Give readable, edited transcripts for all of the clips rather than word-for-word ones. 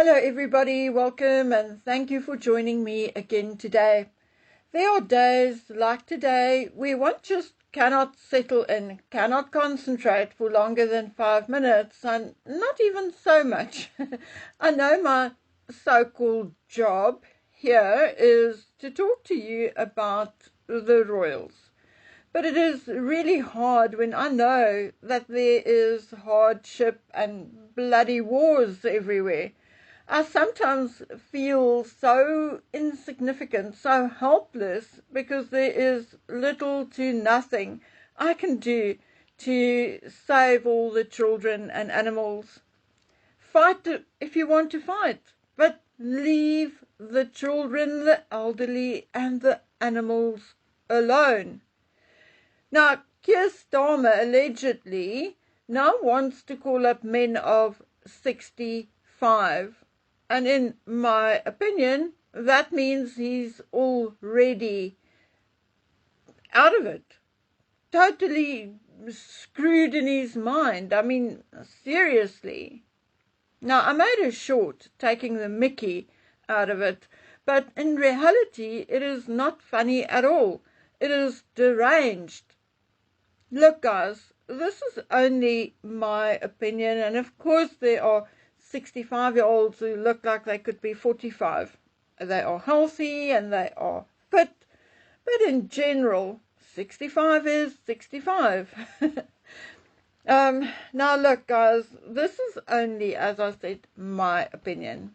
Hello everybody, welcome and thank you for joining me again today. There are days like today where one just cannot settle in, cannot concentrate for longer than 5 minutes, and not even so much. I know my so-called job here is to talk to you about the royals. But it is really hard when I know that there is hardship and bloody wars everywhere. I sometimes feel so insignificant, so helpless, because there is little to nothing I can do to save all the children and animals. Fight if you want to fight, but leave the children, the elderly, and the animals alone. Now, Keir Starmer allegedly now wants to call up men of 65. And in my opinion, that means he's already out of it. Totally screwed in his mind. I mean, seriously. Now, I made a short taking the mickey out of it, but in reality, it is not funny at all. It is deranged. Look, guys, this is only my opinion, and of course there are 65-year-olds who look like they could be 45. They are healthy and they are fit, but in general, 65 is 65. Now look, guys, this is only, as I said, my opinion.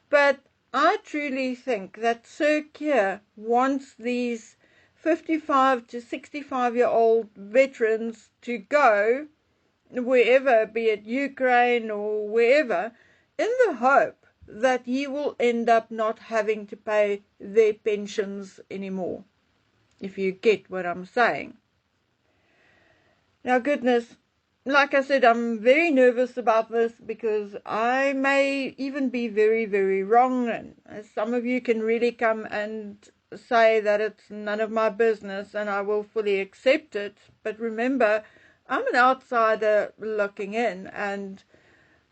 But I truly think that Sir Keir wants these 55 to 65-year-old veterans to go wherever, be it Ukraine or wherever, in the hope that he will end up not having to pay their pensions anymore, if you get what I'm saying. Now, goodness, like I said, I'm very nervous about this because I may even be very, very wrong, and some of you can really come and say that it's none of my business, and I will fully accept it. But remember, I'm an outsider looking in, and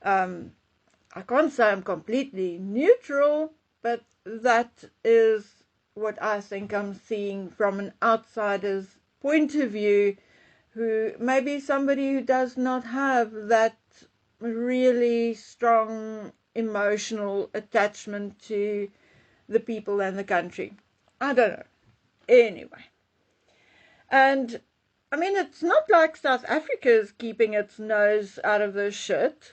I can't say I'm completely neutral, but that is what I think I'm seeing from an outsider's point of view, who maybe somebody who does not have that really strong emotional attachment to the people and the country. I don't know. Anyway. And I mean, it's not like South Africa is keeping its nose out of this shit.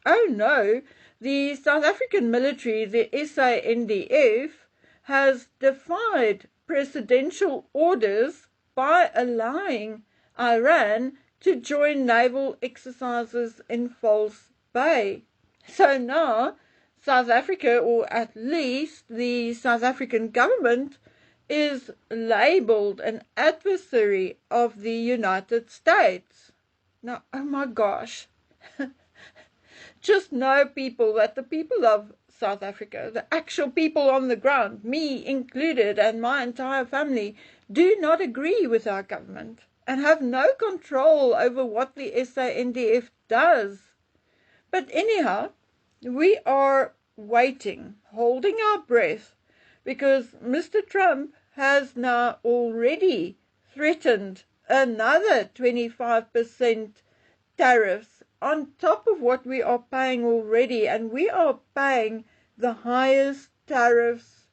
Oh no, the South African military, the SANDF, has defied presidential orders by allowing Iran to join naval exercises in False Bay. So now South Africa, or at least the South African government, is labeled an adversary of the United States. Now, oh my gosh. Just know, people, that the people of South Africa, the actual people on the ground, me included and my entire family, do not agree with our government and have no control over what the SANDF does. But anyhow, we are waiting, holding our breath, because Mr. Trump has now already threatened another 25% tariffs on top of what we are paying already, and we are paying the highest tariffs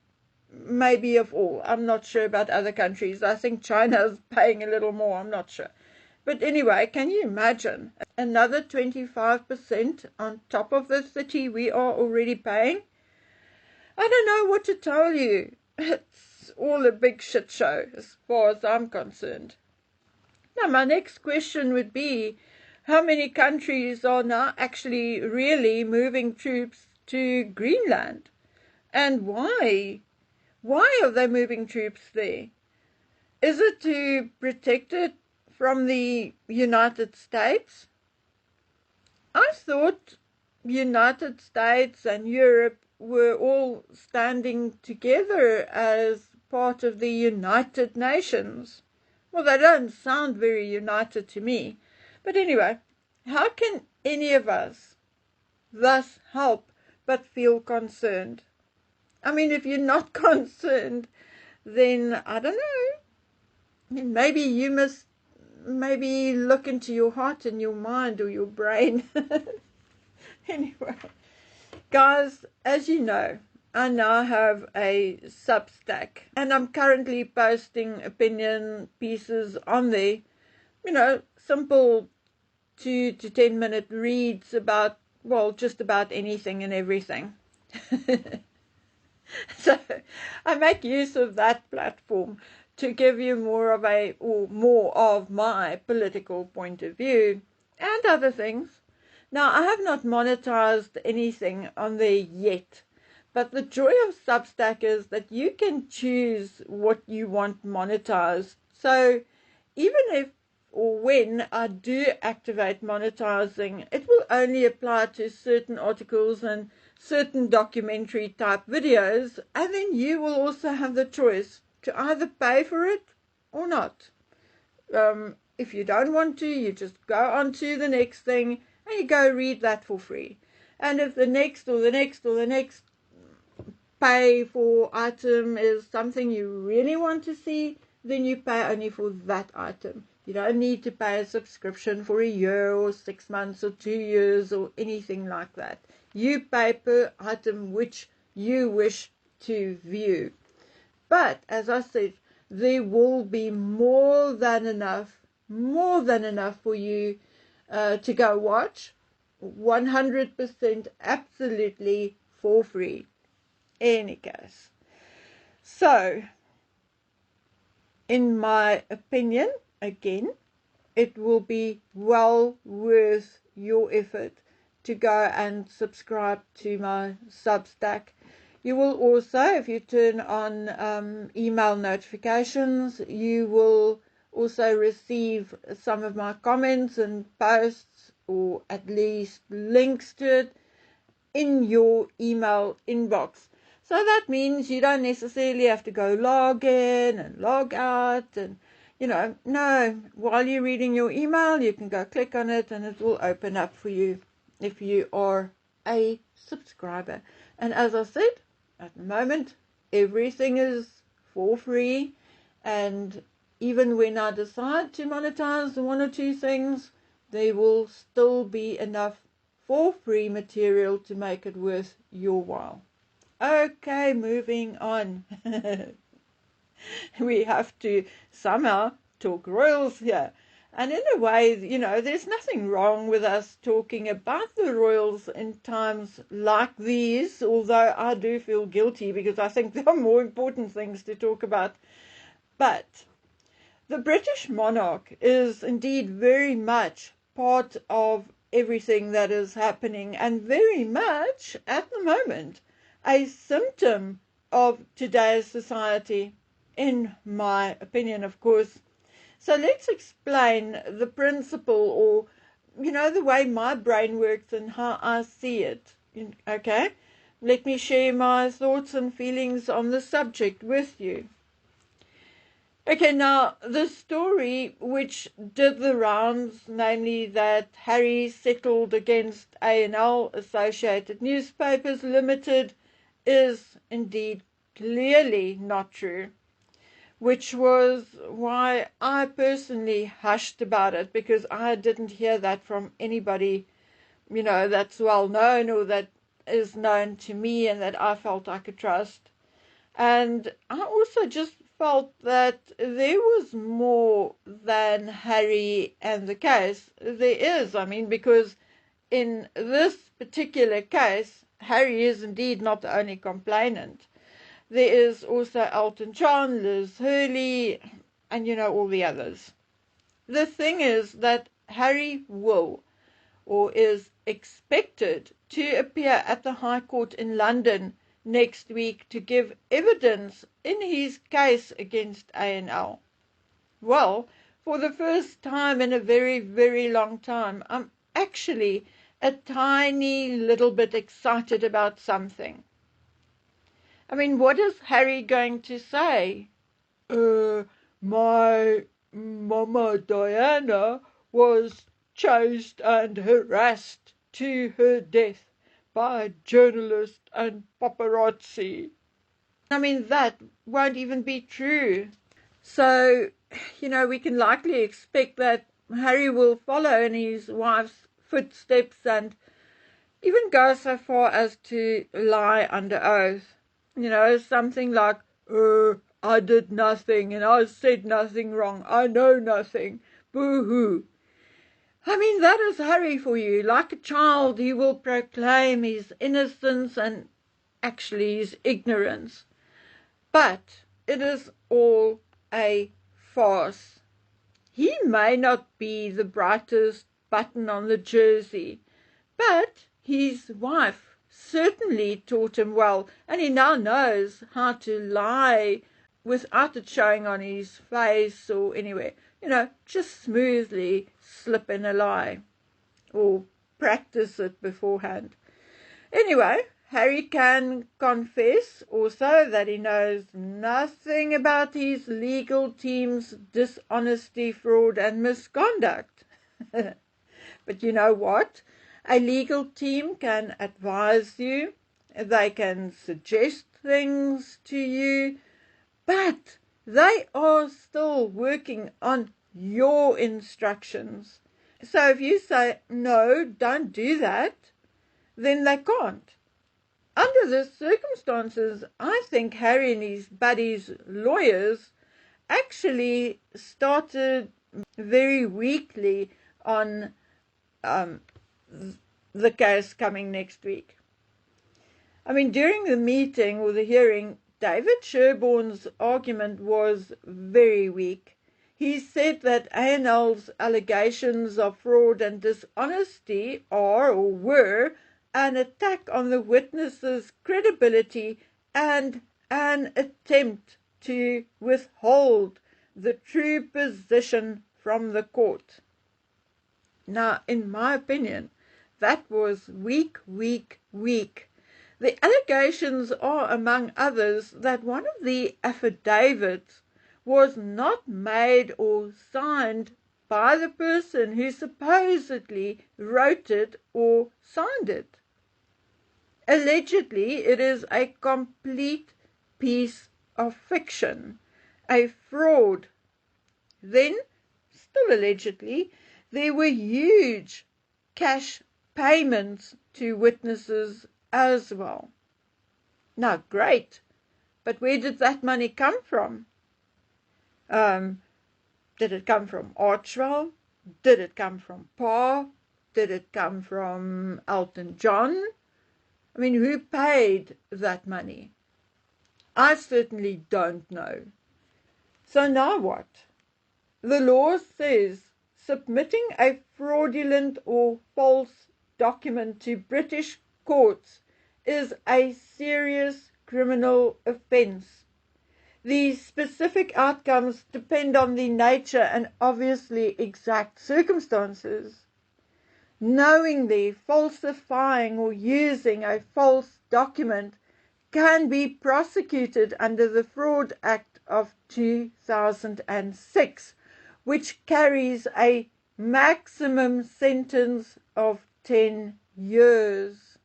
maybe of all. I'm not sure about other countries. I think China is paying a little more. I'm not sure. But anyway, can you imagine another 25% on top of the 30 we are already paying? I don't know what to tell you. It's all a big shit show as far as I'm concerned. Now, my next question would be, how many countries are now actually really moving troops to Greenland? And why? Why are they moving troops there? Is it to protect it from the United States? I thought United States and Europe were all standing together as part of the United Nations. Well, they don't sound very united to me. But anyway, how can any of us thus help but feel concerned. I mean, if you're not concerned, then I don't know. Maybe you must look into your heart and your mind or your brain. Anyway, guys, as you know, I now have a Substack, and I'm currently posting opinion pieces on there. Simple 2 to 10 minute reads about, well, just about anything and everything. So I make use of that platform to give you more of my political point of view and other things. Now, I have not monetized anything on there yet, but the joy of Substack is that you can choose what you want monetized. So even if or when I do activate monetizing, it will only apply to certain articles and certain documentary type videos, and then you will also have the choice to either pay for it or not. If you don't want to, you just go on to the next thing and you go read that for free. And if the next pay for item is something you really want to see, then you pay only for that item. You don't need to pay a subscription for a year or 6 months or 2 years or anything like that. You pay per item which you wish to view. But, as I said, there will be more than enough for you to go watch. 100% absolutely for free. Any case. So, in my opinion, again, it will be well worth your effort to go and subscribe to my Substack. You will also, if you turn on email notifications, you will also receive some of my comments and posts, or at least links to it, in your email inbox. So that means you don't necessarily have to go log in and log out and, no, while you're reading your email, you can go click on it and it will open up for you if you are a subscriber. And as I said, at the moment, everything is for free, and even when I decide to monetize one or two things, there will still be enough for free material to make it worth your while. Okay, moving on. We have to somehow talk royals here. And in a way, there's nothing wrong with us talking about the royals in times like these, although I do feel guilty because I think there are more important things to talk about. But the British monarch is indeed very much part of everything that is happening, and very much at the moment a symptom of today's society, in my opinion, of course. So let's explain the principle, or the way my brain works and how I see it. Okay, let me share my thoughts and feelings on the subject with you. Okay, now, the story which did the rounds, namely that Harry settled against A&L, Associated Newspapers Limited, is indeed clearly not true, which was why I personally hushed about it, because I didn't hear that from anybody, that's well known or that is known to me and that I felt I could trust. And I also just felt that there was more than Harry and the case. There is, because in this particular case, Harry is indeed not the only complainant. There is also Elton John, Liz Hurley, and all the others. The thing is that Harry will, or is expected to, appear at the High Court in London next week to give evidence in his case against A&L. Well, for the first time in a very, very long time, I'm actually a tiny little bit excited about something. What is Harry going to say? My Mama Diana was chased and harassed to her death by a journalist and paparazzi. I mean, that won't even be true. So, we can likely expect that Harry will follow in his wife's footsteps and even go so far as to lie under oath. Something like, I did nothing and I said nothing wrong. I know nothing. Boo-hoo. I mean, that is Harry for you. Like a child, he will proclaim his innocence and actually his ignorance. But it is all a farce. He may not be the brightest button on the jersey, but his wife certainly taught him well, and he now knows how to lie without it showing on his face or anywhere. Just smoothly slip in a lie or practice it beforehand. Anyway, Harry can confess also that he knows nothing about his legal team's dishonesty, fraud, and misconduct. But you know what? A legal team can advise you, they can suggest things to you, but they are still working on your instructions. So if you say, no, don't do that, then they can't. Under the circumstances, I think Harry and his buddies' lawyers actually started very weakly on the case coming next week. I mean, during the meeting or the hearing, David Sherborne's argument was very weak. He said that A&L's allegations of fraud and dishonesty are or were an attack on the witnesses' credibility and an attempt to withhold the true position from the court. Now, in my opinion, that was weak. The allegations are, among others, that one of the affidavits was not made or signed by the person who supposedly wrote it or signed it. Allegedly, it is a complete piece of fiction, a fraud. Then, still allegedly, there were huge cash payments to witnesses as well. Now, great, but where did that money come from? Did it come from Archwell? Did it come from Pa? Did it come from Elton John? I mean, who paid that money? I certainly don't know. So now what? The law says submitting a fraudulent or false document to British courts is a serious criminal offence. The specific outcomes depend on the nature and obviously exact circumstances. Knowingly falsifying or using a false document can be prosecuted under the Fraud Act of 2006, which carries a maximum sentence of 10 years.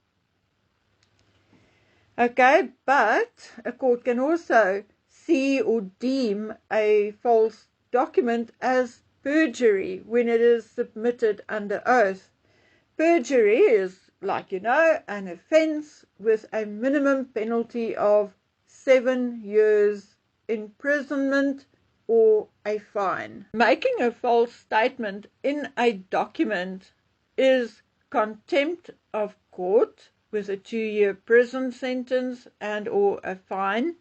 Okay, but a court can also see or deem a false document as perjury when it is submitted under oath. Perjury is, like you know, an offence with a minimum penalty of 7 years imprisonment or a fine. Making a false statement in a document is contempt of court with a 2-year prison sentence and or a fine.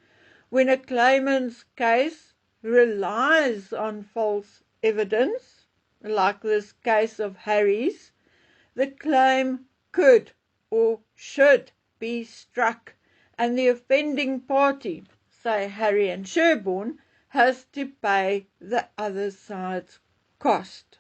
When a claimant's case relies on false evidence, like this case of Harry's, the claim could or should be struck, and the offending party, say Harry and Sherborne, has to pay the other side's cost.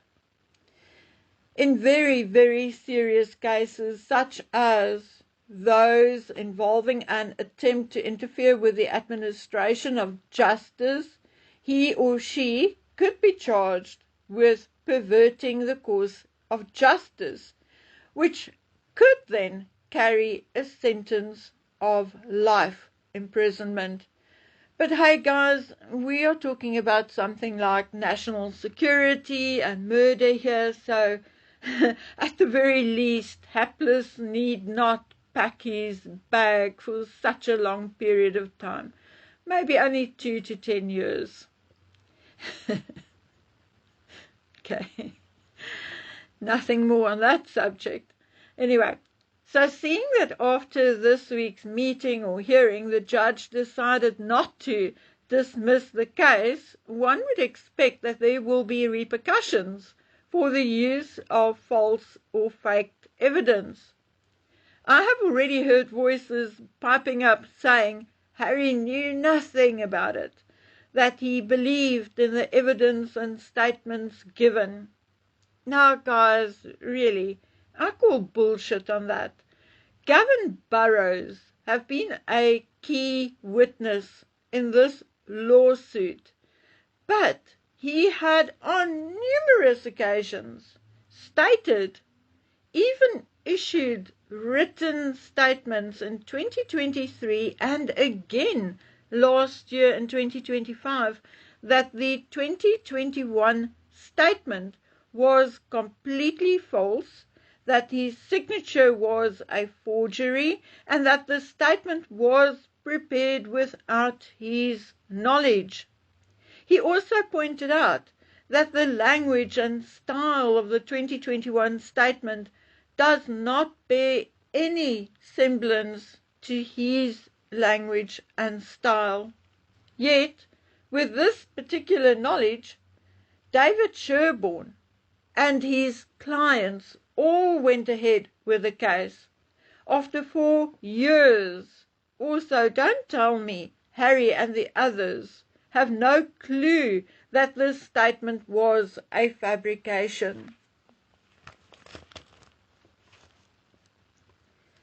In very, very serious cases, such as those involving an attempt to interfere with the administration of justice, he or she could be charged with perverting the course of justice, which could then carry a sentence of life imprisonment. But hey guys, we are talking about something like national security and murder here, so at the very least, Hapless need not pack his bag for such a long period of time. Maybe only 2 to 10 years. Okay, nothing more on that subject. Anyway, so seeing that after this week's meeting or hearing, the judge decided not to dismiss the case, one would expect that there will be repercussions for the use of false or faked evidence. I have already heard voices piping up saying Harry knew nothing about it, that he believed in the evidence and statements given. Now, guys, really, I call bullshit on that. Gavin Burrows have been a key witness in this lawsuit, but he had on numerous occasions stated, even issued written statements in 2023 and again last year in 2025 that the 2021 statement was completely false, that his signature was a forgery, and that the statement was prepared without his knowledge. He also pointed out that the language and style of the 2021 statement does not bear any semblance to his language and style. Yet, with this particular knowledge, David Sherborne and his clients all went ahead with the case. After 4 years. Also, don't tell me Harry and the others have no clue that this statement was a fabrication.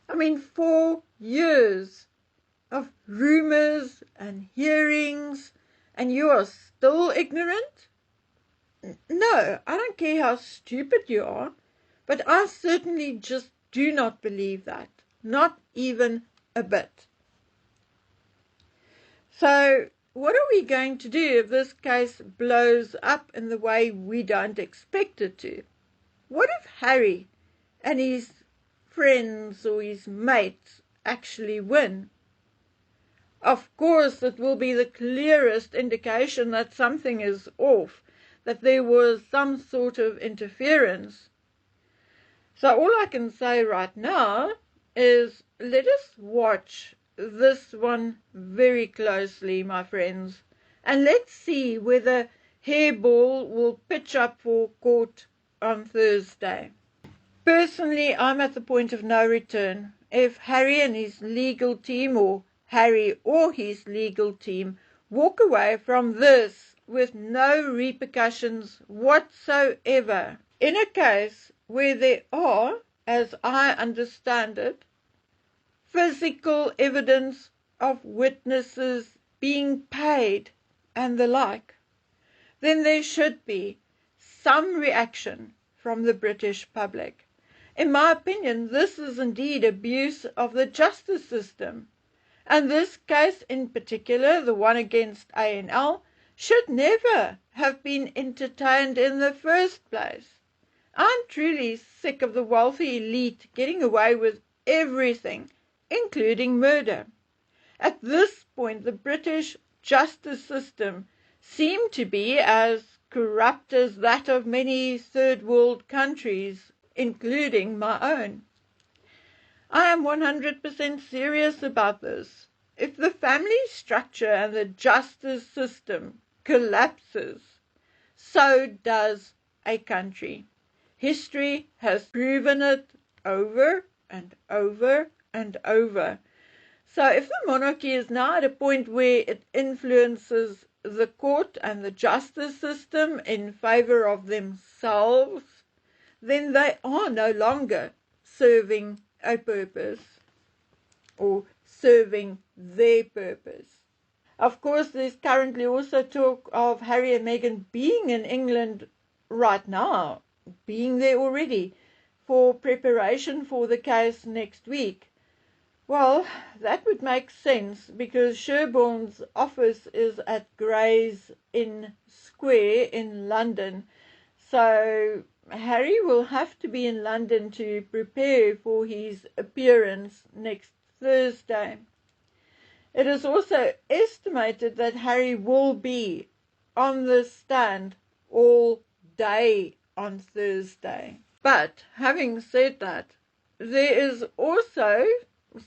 I mean, 4 years of rumors and hearings, and you are still ignorant? No, I don't care how stupid you are, but I certainly just do not believe that. Not even a bit. So, what are we going to do if this case blows up in the way we don't expect it to? What if Harry and his friends or his mates actually win? Of course, it will be the clearest indication that something is off, that there was some sort of interference. So all I can say right now is let us watch this one very closely, my friends, and let's see whether Hairball will pitch up for court on Thursday. Personally, I'm at the point of no return. If Harry and his legal team, or Harry or his legal team, walk away from this with no repercussions whatsoever, in a case where there are, as I understand it, physical evidence of witnesses being paid and the like, then there should be some reaction from the British public. In my opinion, this is indeed abuse of the justice system, and this case in particular, the one against ANL, should never have been entertained in the first place. I'm truly sick of the wealthy elite getting away with everything, including murder. At this point, the British justice system seemed to be as corrupt as that of many third world countries, including my own. I am 100% serious about this. If the family structure and the justice system collapses, so does a country. History has proven it over and over and over. So if the monarchy is now at a point where it influences the court and the justice system in favor of themselves, then they are no longer serving a purpose or serving their purpose. Of course, there's currently also talk of Harry and Meghan being in England right now, being there already for preparation for the case next week. Well, that would make sense because Sherborne's office is at Gray's Inn Square in London. So Harry will have to be in London to prepare for his appearance next Thursday. It is also estimated that Harry will be on the stand all day on Thursday. But having said that, there is also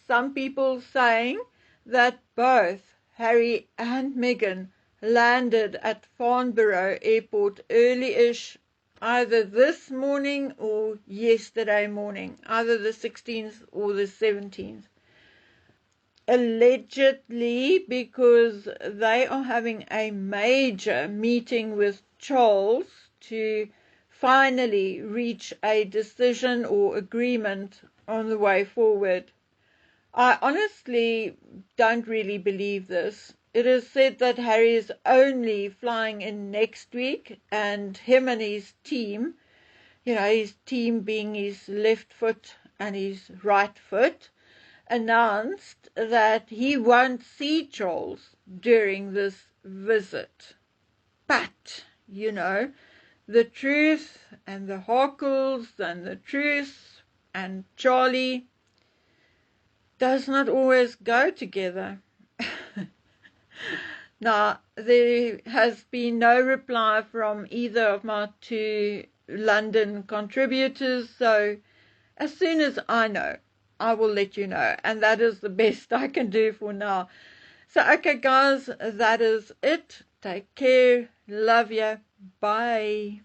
some people saying that both Harry and Meghan landed at Farnborough Airport early-ish, either this morning or yesterday morning, either the 16th or the 17th. Allegedly, because they are having a major meeting with Charles to finally reach a decision or agreement on the way forward. I honestly don't really believe this. It is said that Harry is only flying in next week, and him and his team, his team being his left foot and his right foot, announced that he won't see Charles during this visit. But, the truth and the Harkles and the truth and Charlie does not always go together. Now, there has been no reply from either of my two London contributors, so as soon as I know, I will let you know, and that is the best I can do for now. So, okay, guys, that is it. Take care. Love you. Bye.